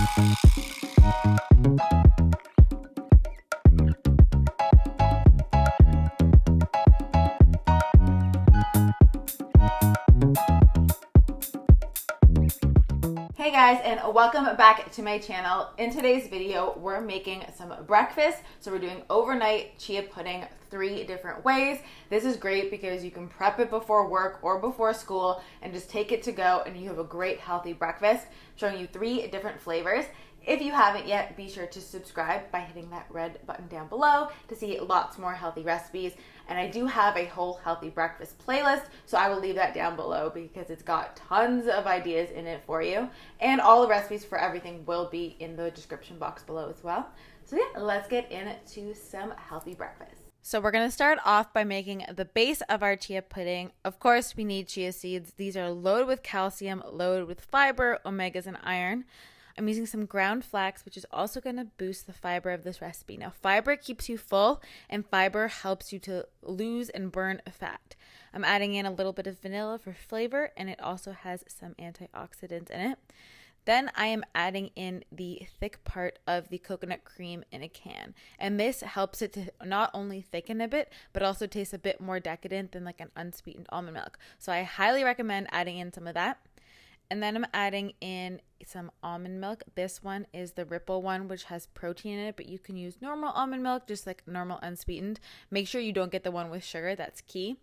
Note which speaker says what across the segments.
Speaker 1: Hey guys, and welcome back to my channel. In today's video, we're making some breakfast. So we're doing overnight chia pudding 3 different ways. This is great because you can prep it before work or before school and just take it to go and you have a great healthy breakfast. I'm showing you 3 different flavors. If you haven't yet, be sure to subscribe by hitting that red button down below to see lots more healthy recipes. And I do have a whole healthy breakfast playlist, so I will leave that down below because it's got tons of ideas in it for you. And all the recipes for everything will be in the description box below as well. So yeah, let's get into some healthy breakfast. So we're going to start off by making the base of our chia pudding. Of course, we need chia seeds. These are loaded with calcium, loaded with fiber, omegas, and iron. I'm using some ground flax, which is also going to boost the fiber of this recipe. Now, fiber keeps you full, and fiber helps you to lose and burn fat. I'm adding in a little bit of vanilla for flavor, and it also has some antioxidants in it. Then I am adding in the thick part of the coconut cream in a can. And this helps it to not only thicken a bit, but also taste a bit more decadent than like an unsweetened almond milk. So I highly recommend adding in some of that. And then I'm adding in some almond milk. This one is the Ripple one, which has protein in it, but you can use normal almond milk, just like normal unsweetened. Make sure you don't get the one with sugar. That's key.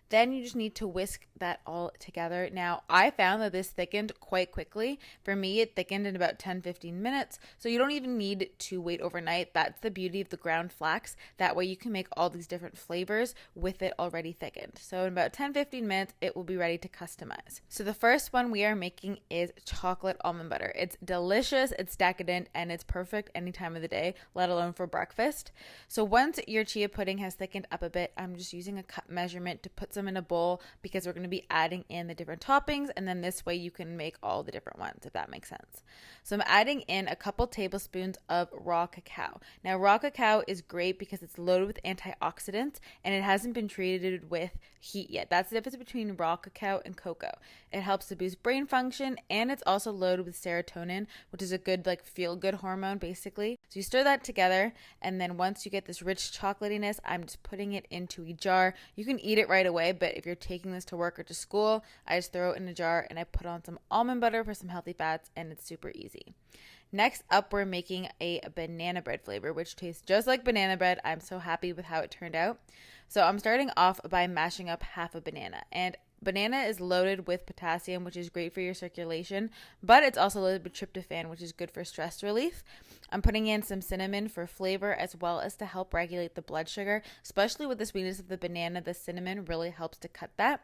Speaker 1: Then you just need to whisk that all together. Now, I found that this thickened quite quickly. For me, it thickened in about 10-15 minutes. So you don't even need to wait overnight. That's the beauty of the ground flax. That way you can make all these different flavors with it already thickened. So in about 10-15 minutes, it will be ready to customize. So the first one we are making is chocolate almond butter. It's delicious, it's decadent, and it's perfect any time of the day, let alone for breakfast. So once your chia pudding has thickened up a bit, I'm just using a cup measurement to put some in a bowl because we're going to be adding in the different toppings, and then this way you can make all the different ones, if that makes sense. So I'm adding in a couple tablespoons of raw cacao. Now, raw cacao is great because it's loaded with antioxidants and it hasn't been treated with heat yet. That's the difference between raw cacao and cocoa. It helps to boost brain function, and it's also loaded with serotonin, which is a good like feel good hormone basically. So you stir that together, and then once you get this rich chocolatiness, I'm just putting it into a jar. You can eat it right away, but if you're taking this to work or to school, I just throw it in a jar and I put on some almond butter for some healthy fats, and it's super easy. Next up, we're making a banana bread flavor, which tastes just like banana bread. I'm so happy with how it turned out. So I'm starting off by mashing up half a banana, and banana is loaded with potassium, which is great for your circulation, but it's also loaded with tryptophan, which is good for stress relief. I'm putting in some cinnamon for flavor as well as to help regulate the blood sugar, especially with the sweetness of the banana. The cinnamon really helps to cut that.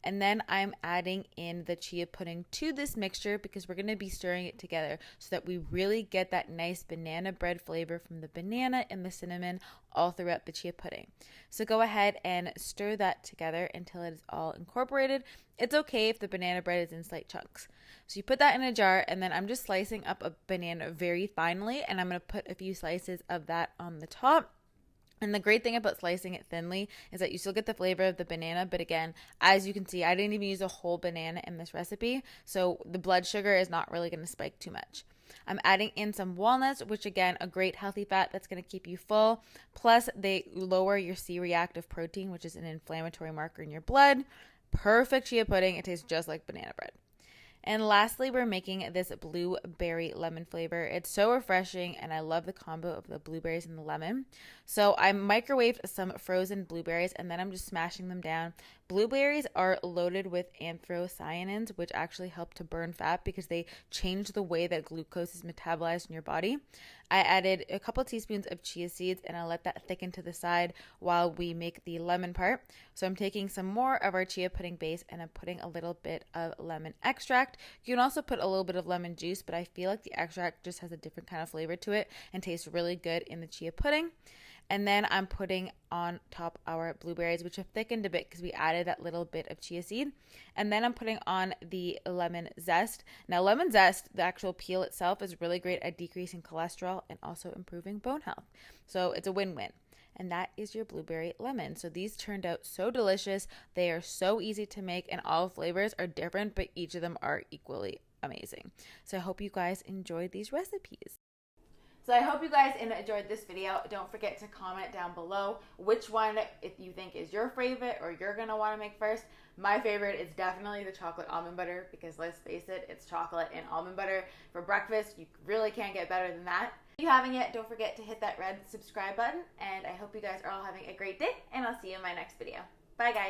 Speaker 1: And then I'm adding in the chia pudding to this mixture because we're going to be stirring it together so that we really get that nice banana bread flavor from the banana and the cinnamon all throughout the chia pudding. So go ahead and stir that together until it is all incorporated. It's okay if the banana bread is in slight chunks. So you put that in a jar, and then I'm just slicing up a banana very finely, and I'm going to put a few slices of that on the top. And the great thing about slicing it thinly is that you still get the flavor of the banana. But again, as you can see, I didn't even use a whole banana in this recipe. So the blood sugar is not really going to spike too much. I'm adding in some walnuts, which again, a great healthy fat that's going to keep you full. Plus, they lower your C-reactive protein, which is an inflammatory marker in your blood. Perfect chia pudding. It tastes just like banana bread. And lastly, we're making this blueberry lemon flavor. It's so refreshing, and I love the combo of the blueberries and the lemon. So I microwaved some frozen blueberries, and then I'm just smashing them down. Blueberries are loaded with anthocyanins, which actually help to burn fat because they change the way that glucose is metabolized in your body. I added a couple teaspoons of chia seeds, and I let that thicken to the side while we make the lemon part. So I'm taking some more of our chia pudding base, and I'm putting a little bit of lemon extract. You can also put a little bit of lemon juice, but I feel like the extract just has a different kind of flavor to it and tastes really good in the chia pudding. And then I'm putting on top our blueberries, which have thickened a bit because we added that little bit of chia seed. And then I'm putting on the lemon zest. Now, lemon zest, the actual peel itself, is really great at decreasing cholesterol and also improving bone health. So it's a win-win. And that is your blueberry lemon. So these turned out so delicious. They are so easy to make, and all flavors are different, but each of them are equally amazing. So I hope you guys enjoyed these recipes. So I hope you guys enjoyed this video. Don't forget to comment down below which one if you think is your favorite or you're going to want to make first. My favorite is definitely the chocolate almond butter because let's face it, it's chocolate and almond butter for breakfast. You really can't get better than that. If you haven't yet, don't forget to hit that red subscribe button, and I hope you guys are all having a great day, and I'll see you in my next video. Bye guys.